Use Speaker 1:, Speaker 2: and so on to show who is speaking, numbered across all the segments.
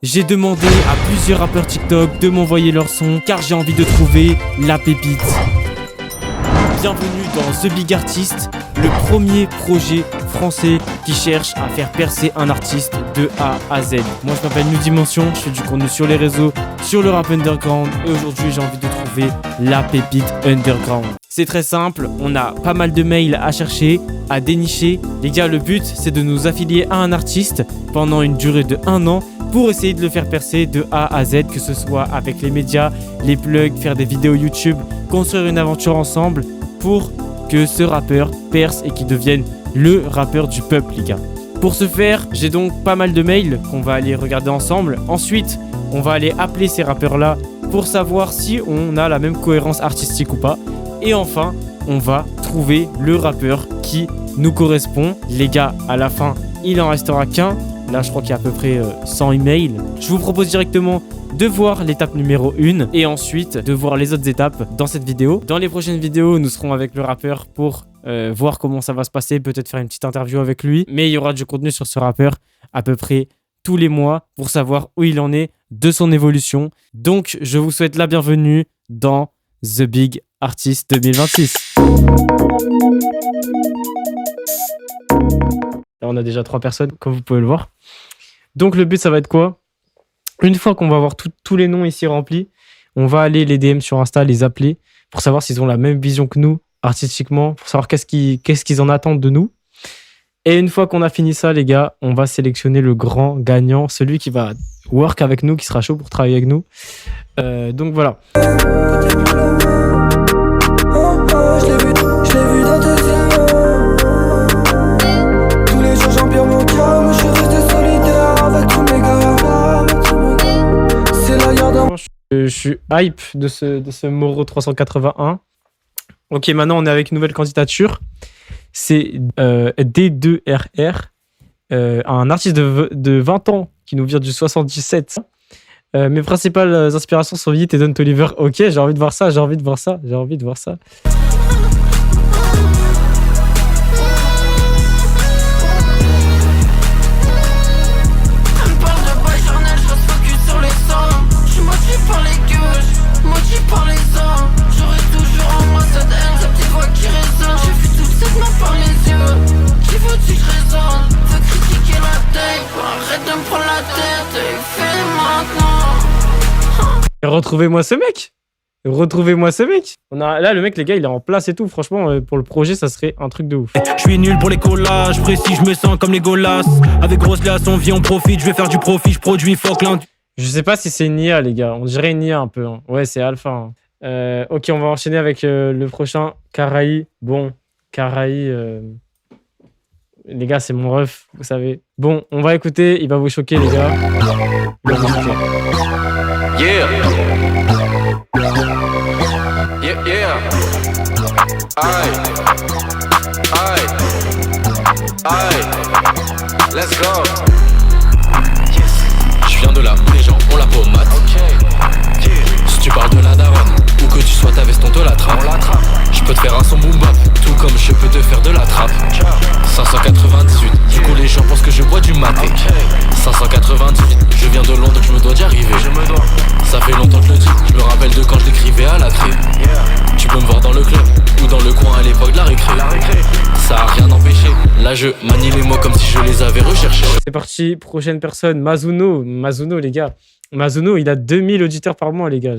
Speaker 1: J'ai demandé à plusieurs rappeurs TikTok de m'envoyer leur son car j'ai envie de trouver la pépite. Bienvenue dans The Big Artist, le premier projet français qui cherche à faire percer un artiste de A à Z. Moi je m'appelle New Dimension, je fais du contenu sur les réseaux, sur le rap underground et aujourd'hui j'ai envie de trouver la pépite underground. C'est très simple, on a pas mal de mails à chercher, à dénicher. Les gars, le but c'est de nous affilier à un artiste pendant une durée de 1 an pour essayer de le faire percer de A à Z, que ce soit avec les médias, les plugs, faire des vidéos YouTube, construire une aventure ensemble pour que ce rappeur perce et qu'il devienne le rappeur du peuple, les gars. Pour ce faire, j'ai donc pas mal de mails qu'on va aller regarder ensemble. Ensuite, on va aller appeler ces rappeurs-là pour savoir si on a la même cohérence artistique ou pas. Et enfin, on va trouver le rappeur qui nous correspond. Les gars, à la fin, il en restera qu'un. Là, je crois qu'il y a à peu près 100 emails. Je vous propose directement de voir l'étape numéro 1 et ensuite de voir les autres étapes dans cette vidéo. Dans les prochaines vidéos, nous serons avec le rappeur pour voir comment ça va se passer, peut-être faire une petite interview avec lui. Mais il y aura du contenu sur ce rappeur à peu près tous les mois pour savoir où il en est de son évolution. Donc, je vous souhaite la bienvenue dans The Big Artist 2026. Là, on a déjà 3 personnes, comme vous pouvez le voir. Donc, le but, ça va être quoi? Une fois qu'on va avoir tous les noms ici remplis, on va aller les DM sur Insta, les appeler pour savoir s'ils ont la même vision que nous, artistiquement, pour savoir qu'est-ce qu'ils en attendent de nous. Et une fois qu'on a fini ça, les gars, on va sélectionner le grand gagnant, celui qui va work avec nous, qui sera chaud pour travailler avec nous. Donc, voilà. Je suis hype de ce Moro 381. Ok, maintenant on est avec une nouvelle candidature. C'est D2RR, un artiste de 20 ans qui nous vient du 77. Mes principales inspirations sont Yeat et Don Toliver. Ok, j'ai envie de voir ça, j'ai envie de voir ça, j'ai envie de voir ça. Retrouvez-moi ce mec! Retrouvez-moi ce mec! Là, le mec, les gars, il est en place et tout. Franchement, pour le projet, ça serait un truc de ouf.
Speaker 2: Je suis nul pour les collages, précis, je me sens comme les Golas. Avec grosse glace, on vit, on profite, je vais faire du profit, je produis, fuck l'un.
Speaker 1: Je sais pas si c'est une IA, les gars. On dirait une IA un peu. Hein. Ouais, c'est Alpha. Hein. Ok, on va enchaîner avec le prochain, Karaï. Bon, Karaï... Les gars, c'est mon ref, vous savez. Bon, on va écouter, il va vous choquer, les gars. Il va vous choquer.
Speaker 3: Yeah. Yeah, yeah. Aye. Aye. Aye. Let's go. Yes. Je viens de là où les gens ont la pommade. Okay. Yeah. Si tu parles de la daronne, ou que tu sois ta veste, on te l'attrape. Je peux te faire un son boom bap, tout comme je peux te faire de la trappe. 598, du coup les gens pensent que je bois du maté. 598, je viens de Londres, je me dois d'y arriver. Ça fait longtemps que je le dis, je me rappelle de quand je l'écrivais à la crée. Tu peux me voir dans le club, ou dans le coin à l'époque de la récré. Ça a rien empêché, là je manie les mots comme si je les avais recherchés.
Speaker 1: C'est parti, prochaine personne, Mazuno. Mazuno, les gars. Mazuno, il a 2000 auditeurs par mois, les gars.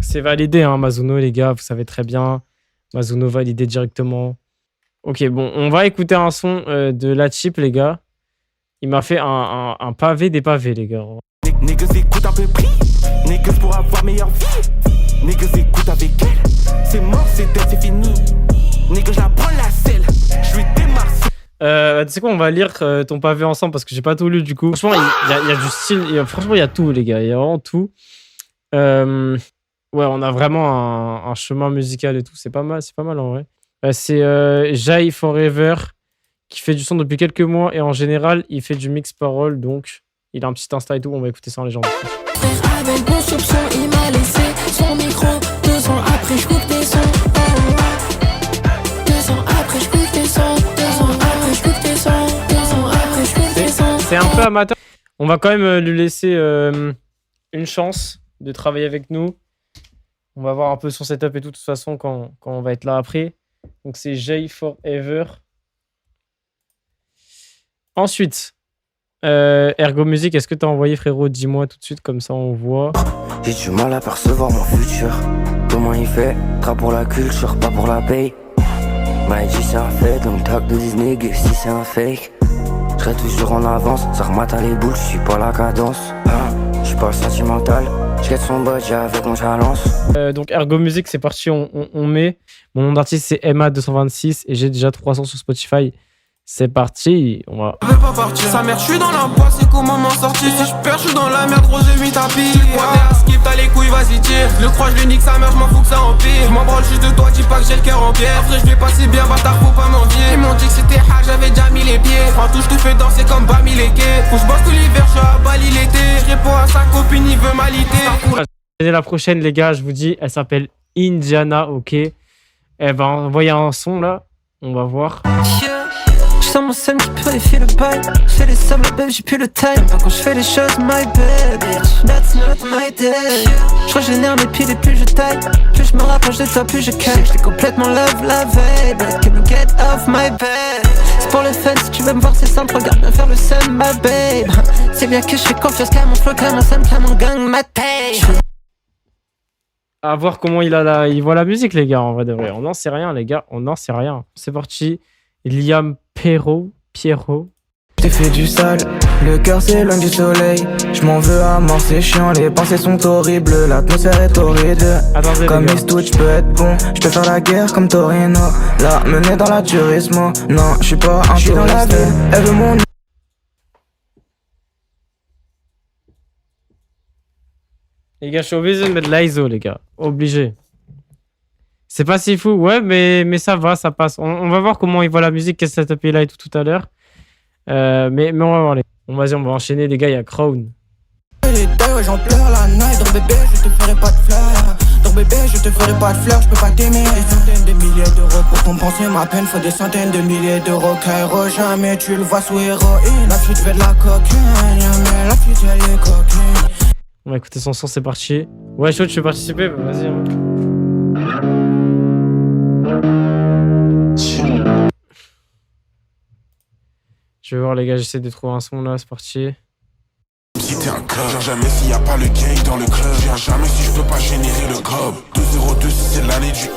Speaker 1: C'est validé, hein, Mazuno, les gars, vous savez très bien. Mazuno validé directement. Ok, bon, on va écouter un son de La Chip, les gars. Il m'a fait un pavé des pavés, les gars.
Speaker 4: Niggas écoute un peu prix. Niggas pour avoir meilleure vie. Niggas écoute avec elle. C'est mort, c'est dead, c'est fini. Niggas, j'apprends la selle. Je lui démarre.
Speaker 1: Tu sais quoi, on va lire ton pavé ensemble parce que j'ai pas tout lu du coup. Franchement, il y a du style. Franchement, il y a tout, les gars. Il y a vraiment tout. Ouais, on a vraiment un chemin musical et tout. C'est pas mal en vrai. C'est Jai Forever qui fait du son depuis quelques mois et en général, il fait du mix parole, donc il a un petit Insta et tout. On va écouter ça en légende.
Speaker 5: Frère avec bon soupçon, il m'a laissé son micro. 2 ans après, je coupe des sons. 2 ans après, je coupe des sons. 2 ans après, je coupe des sons. 2 ans après, je coupe des sons.
Speaker 1: C'est un peu amateur. On va quand même lui laisser une chance de travailler avec nous. On va voir un peu son setup et tout, de toute façon, quand on va être là après. Donc, c'est Jay Forever. Ensuite, Ergo Music, est-ce que t'as envoyé, frérot? Dis-moi tout de suite, comme ça on voit.
Speaker 6: J'ai du mal à percevoir mon futur. Comment il fait? Trap pour la culture, pas pour la paye. M'a dit c'est un fait, donc tag de Disney, si c'est un fake. J'serai toujours en avance, ça remate à les boules, j'suis pas la cadence. J'suis pas sentimental, j'guette son budget avec mon challenge.
Speaker 1: Donc Ergo Music, c'est parti, on met. Mon nom d'artiste c'est Emma226 et j'ai déjà 300 sur Spotify. C'est parti, on va.
Speaker 4: Je veux pas partir, sa mère, je suis dans la boîte, c'est comment m'en sortir. Si je perds, je suis dans la merde, gros, j'ai mis tapis. Tu crois t'es à skip, t'as les couilles, vas-y tire. Je le crois, je le nique, sa mère, je m'en fous que ça empire. Je m'en branle juste de toi, dis pas que j'ai le cœur en pierre. Après, je vais pas si bien, bâtard, faut pas m'envier. Ils m'ont dit que c'était hard, j'avais déjà mis les pieds. En tout, je te fais danser comme Bami les quais. Faut que je bosse tout l'hiver, je suis à Bali l'été. Je réponds à sa copine, il veut m'aliter.
Speaker 1: Et la prochaine, les gars, je vous dis, elle s'appelle Indiana, ok. Elle va envoyer un son là, on va voir.
Speaker 7: J'sens mon seum qui purifie le bail. J'fais les sommes, la babe, j'ai plus le time. Quand je fais les choses, my bad, bitch, that's not my day. J'régénère mes pieds, et plus je taille. Plus je me rapproche de toi, plus je caille. J't'ai complètement love la veille, but can you get off my bed? C'est pour le fun, si tu veux me voir c'est simple. Regarde bien faire le seum, my babe. C'est bien que je fais confiance qu'à mon flow, qu'à mon seum, qu'à mon gang, ma taille.
Speaker 1: À voir comment il voit la musique, les gars, en vrai de vrai. On n'en sait rien, les gars, on n'en sait rien. C'est parti. Liam Pierrot.
Speaker 8: T'es fait du sale, le cœur s'éloigne du soleil. Je m'en veux à mort, c'est chiant, les pensées sont horribles, l'atmosphère est horrible.
Speaker 1: Attendez,
Speaker 8: Comme
Speaker 1: les gars.
Speaker 8: Eastwood, je peux être bon, je peux faire la guerre comme Torino. Là, mené dans la turismo, non, je suis pas un touriste. Dans la ville, elle veut mon.
Speaker 1: Les gars, je suis obligé de mettre l'ISO, les gars. Obligé. C'est pas si fou, ouais, mais ça va, ça passe. On va voir comment il voit la musique, qu'est-ce que ça tapé là et tout à l'heure. Mais on va voir les. Vas-y, on va enchaîner, les gars, il y a Crown.
Speaker 8: Les deux, j'en pleure la night. Donc bébé, je te ferai pas de fleurs. Donc bébé, je te ferai pas de fleurs, je peux pas t'aimer. Des centaines de milliers d'euros pour compenser ma peine. Faut des centaines de milliers d'euros. Cairo, jamais tu le vois sous héroïne. La fille veut de la cocaïne, jamais la fille elle est coquine.
Speaker 1: On va écouter son son, c'est parti. Ouais, chaud, tu veux participer? Vas-y. Hein. Je vais voir, les gars, j'essaie de trouver un son là, c'est parti.
Speaker 9: Si t'es un club, viens jamais s'il y a pas le gang dans le club. Viens jamais si je peux pas générer le gob. 202 si c'est l'année du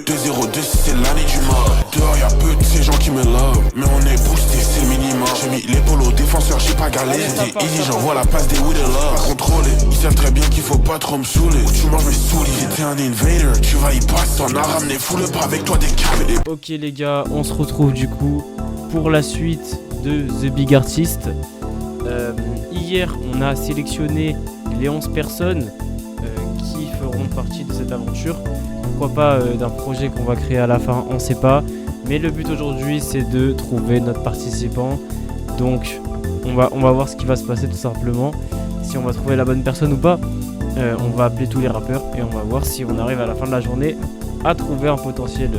Speaker 9: 202 si c'est l'année du mort. Dehors y'a peu de ces gens qui me love, mais on est boosté, c'est le minimum. J'ai mis l'épaule aux défenseurs, j'ai pas galéré. C'était easy, j'envoie la passe des with the love. Pas contrôlé, ils savent très bien qu'il faut pas trop me saouler. Ou tu manges mes souliers, j'étais un invader. Tu vas y passer, t'en as ramené fou le pas avec toi des câbles.
Speaker 1: Ok les gars, on se retrouve du coup pour la suite de The Big Artist. Hier, on a sélectionné les 11 personnes qui feront partie de cette aventure. Pourquoi pas d'un projet qu'on va créer à la fin, on sait pas. Mais le but aujourd'hui, c'est de trouver notre participant. Donc, on va voir ce qui va se passer tout simplement. Si on va trouver la bonne personne ou pas. On va appeler tous les rappeurs et on va voir si on arrive à la fin de la journée à trouver un potentiel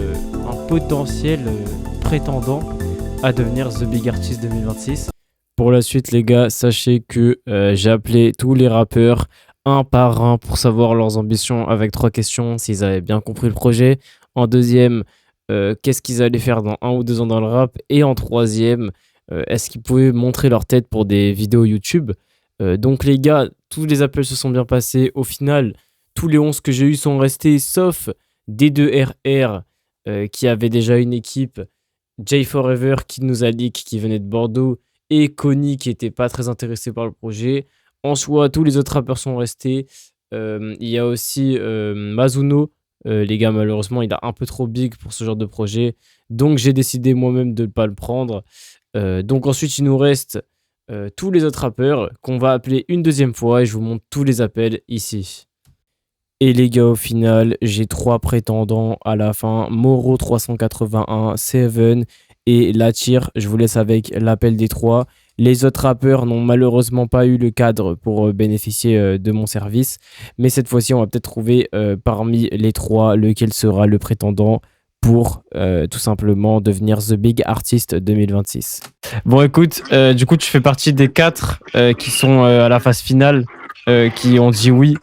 Speaker 1: prétendant à devenir The Big Artist 2026. Pour la suite, les gars, sachez que j'ai appelé tous les rappeurs un par un pour savoir leurs ambitions avec 3 questions, s'ils avaient bien compris le projet. En deuxième, qu'est-ce qu'ils allaient faire dans 1 ou 2 ans dans le rap. Et en troisième, est-ce qu'ils pouvaient montrer leur tête pour des vidéos YouTube. Donc les gars, tous les appels se sont bien passés. Au final, tous les 11 que j'ai eu sont restés, sauf D2RR qui avait déjà une équipe, Jay Forever qui nous a leak, qui venait de Bordeaux, et Connie qui était pas très intéressé par le projet. En soi, tous les autres rappeurs sont restés. Il y a aussi Mazuno. Les gars, malheureusement, il est un peu trop big pour ce genre de projet. Donc, j'ai décidé moi-même de ne pas le prendre. Donc, ensuite, il nous reste tous les autres rappeurs qu'on va appeler une deuxième fois. Et je vous montre tous les appels ici. Et les gars, au final, j'ai 3 prétendants à la fin. Moro 381, Seven et Latir. Je vous laisse avec l'appel des trois. Les autres rappeurs n'ont malheureusement pas eu le cadre pour bénéficier de mon service, mais cette fois-ci, on va peut-être trouver parmi les trois lequel sera le prétendant pour tout simplement devenir The Big Artist 2026. Bon, écoute, du coup, tu fais partie des 4 qui sont à la phase finale, qui ont dit oui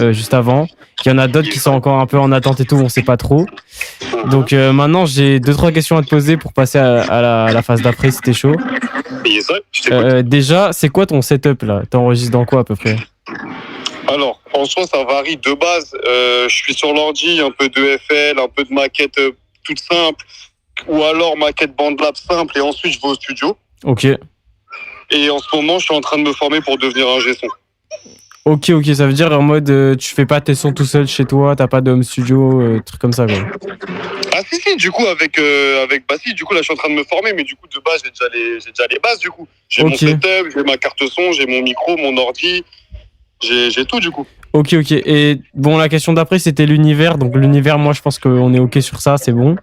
Speaker 1: juste avant. Il y en a d'autres qui sont encore un peu en attente et tout, on sait pas trop. Donc maintenant, j'ai 2-3 questions à te poser pour passer à la phase d'après si t'es chaud. Déjà, c'est quoi ton setup là? T'enregistres dans quoi à peu près?
Speaker 10: Alors, franchement, ça varie de base. Je suis sur l'ordi, un peu de FL, un peu de maquette toute simple, ou alors maquette BandLab simple, et ensuite je vais au studio.
Speaker 1: Ok.
Speaker 10: Et en ce moment, je suis en train de me former pour devenir ingé son.
Speaker 1: Ok, ça veut dire en mode tu fais pas tes sons tout seul chez toi, t'as pas de home studio, truc comme ça quoi.
Speaker 10: Ah si, du coup, avec Bassi, du coup, là, je suis en train de me former, mais du coup, de base, j'ai déjà les bases, du coup. J'ai mon setup, j'ai ma carte son, j'ai mon micro, mon ordi, j'ai tout, du coup.
Speaker 1: Ok. Et bon, la question d'après, c'était l'univers. Donc l'univers, moi, je pense qu'on est ok sur ça, c'est bon.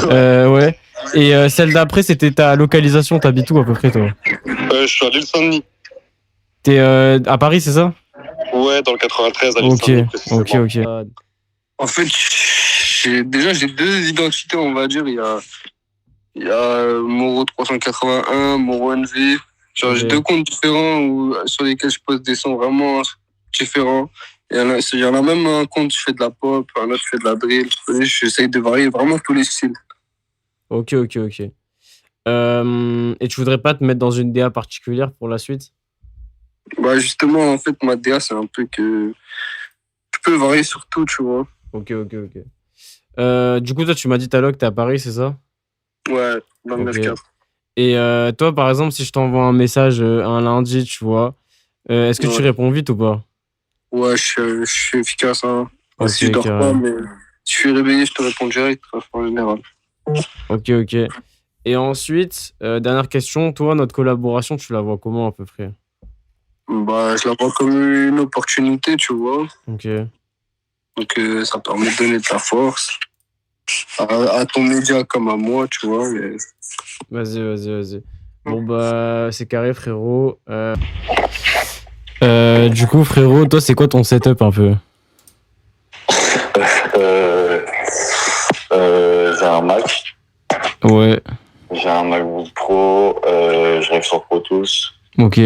Speaker 1: Ouais. Et celle d'après, c'était ta localisation, t'habites où à peu près, toi?
Speaker 10: Je suis à l'île Saint-Denis.
Speaker 1: T'es à Paris, c'est ça?
Speaker 10: Ouais, dans le 93, à l'île Saint-Denis.
Speaker 1: Ok.
Speaker 10: En fait, j'ai 2 identités, on va dire. Il y a Moro 381, Moro NV. Genre, j'ai 2 comptes différents sur lesquels je pose des sons vraiment différents. Il y en a même un compte, je fais de la pop, un autre, je fais de la drill. J'essaye de varier vraiment tous les styles.
Speaker 1: Ok. Et tu voudrais pas te mettre dans une DA particulière pour la suite?
Speaker 10: Bah, justement, en fait, ma DA, c'est un peu que je peux varier sur tout, tu vois.
Speaker 1: Ok. Du coup, toi, tu m'as dit tout à l'heure que t'es à Paris, c'est ça?
Speaker 10: Ouais, dans le 9-4.
Speaker 1: Et toi, par exemple, si je t'envoie un message un lundi, tu vois, est-ce que tu réponds vite ou pas?
Speaker 10: Ouais, je suis efficace. Hein. Si je dors pas, mais si je suis réveillé, je te réponds direct, en général.
Speaker 1: Ok. Et ensuite, dernière question, toi, notre collaboration, tu la vois comment à peu près?
Speaker 10: Bah, je la vois comme une opportunité, tu vois.
Speaker 1: Ok.
Speaker 10: Donc, ça permet de donner de la force à ton média comme à moi, tu vois. Mais...
Speaker 1: Vas-y. Bon, bah, c'est carré, frérot. Du coup, frérot, toi, c'est quoi ton setup un peu?
Speaker 10: J'ai un Mac.
Speaker 1: Ouais.
Speaker 10: J'ai un MacBook Pro. Je rêve sur Pro Tools.
Speaker 1: Ok.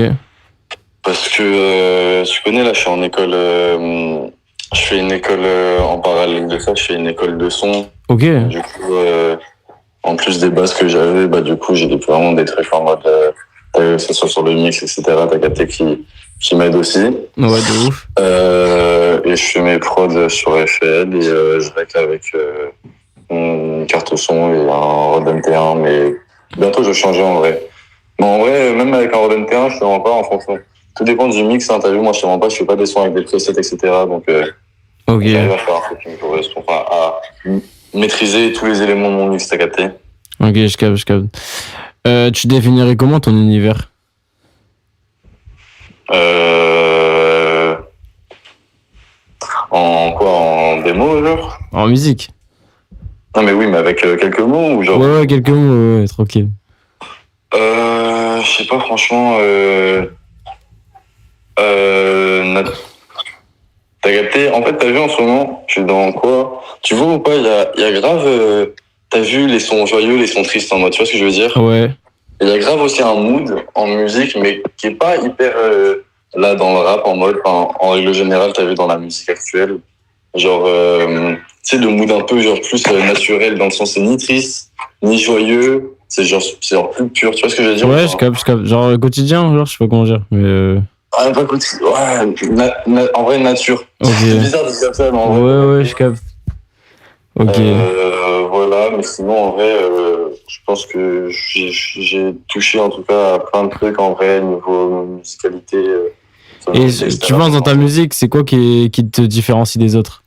Speaker 10: Parce que, tu connais, là, je suis en école... je fais une école en parallèle de ça, je fais une école de son.
Speaker 1: Ok.
Speaker 10: Du coup, en plus des bases que j'avais, bah, du coup, j'ai vraiment des trucs en mode... que ce soit sur le mix, etc. T'as capté qui m'aide aussi.
Speaker 1: Ouais, de ouf.
Speaker 10: Et je fais mes prods sur FL et je règle avec une carte son et un Rode MT1, mais bientôt je vais changer en vrai. Mais en vrai, même avec un Rode MT1, je fais encore en fonction. Tout dépend du mix, hein, t'as vu, moi je fais pas des sons avec des presets, etc. Donc j'arrive à faire un truc qui me correspond, enfin à maîtriser tous les éléments de mon mix, t'as capté.
Speaker 1: Ok, je capte. Tu définirais comment ton univers?
Speaker 10: En quoi? En démo, genre?
Speaker 1: En musique?
Speaker 10: Non mais oui, mais avec quelques mots ou genre?
Speaker 1: Ouais, quelques mots, ouais, tranquille.
Speaker 10: Je sais pas, franchement, t'as capté? En fait, t'as vu en ce moment, je suis dans quoi? Tu vois ou pas, il y a grave, t'as vu les sons joyeux, les sons tristes en mode, tu vois ce que je veux dire?
Speaker 1: Ouais.
Speaker 10: Il y a grave aussi un mood en musique, mais qui est pas hyper là dans le rap en mode, en règle générale, t'as vu dans la musique actuelle, genre, tu sais, le mood un peu genre plus naturel, dans le sens c'est ni triste, ni joyeux, c'est genre plus pur, tu vois ce que je veux dire?
Speaker 1: Ouais, je capte. Genre quotidien, genre, je sais pas comment dire, mais...
Speaker 10: Ah, pas quotidien, ouais, en vrai, nature.
Speaker 1: Ok.
Speaker 10: C'est bizarre de dire ça, mais en vrai...
Speaker 1: Ouais, je capte. Ok.
Speaker 10: Voilà, mais sinon, en vrai, je pense que j'ai touché en tout cas à plein de trucs en vrai, niveau musicalité.
Speaker 1: Et tu penses dans ta musique, c'est quoi qui te différencie des autres?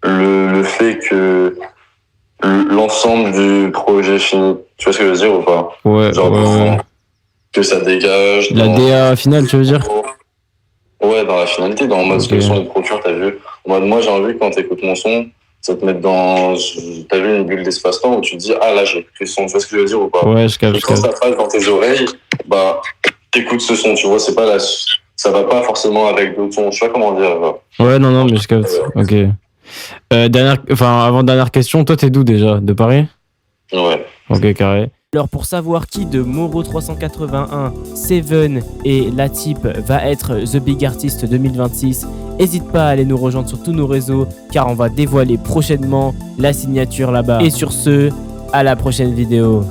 Speaker 10: Le fait que l'ensemble du projet fini, tu vois ce que je veux dire ou pas?
Speaker 1: Ouais,
Speaker 10: genre
Speaker 1: ouais.
Speaker 10: Que ça dégage.
Speaker 1: La DA finale, tu veux dire?
Speaker 10: Ouais, dans la finalité, dans le mode ce que le son est procure, t'as vu? En mode, moi, j'ai envie que quand t'écoutes mon son, ça te met dans, t'as vu, une bulle d'espace-temps où tu te dis, ah là, j'écoute le son, tu vois ce que je veux dire ou pas?
Speaker 1: Ouais, je capte.
Speaker 10: Et quand ça passe dans tes oreilles, bah, t'écoutes ce son, tu vois, c'est pas ça va pas forcément avec d'autres sons, je sais pas comment dire.
Speaker 1: Ouais, non, mais je capte. Ok. Avant-dernière question, toi, t'es d'où déjà? De Paris?
Speaker 10: Ouais.
Speaker 1: Ok, carré. Alors, pour savoir qui de Moro 381, Seven et Latip va être The Big Artist 2026, n'hésite pas à aller nous rejoindre sur tous nos réseaux, car on va dévoiler prochainement la signature là-bas. Et sur ce, à la prochaine vidéo.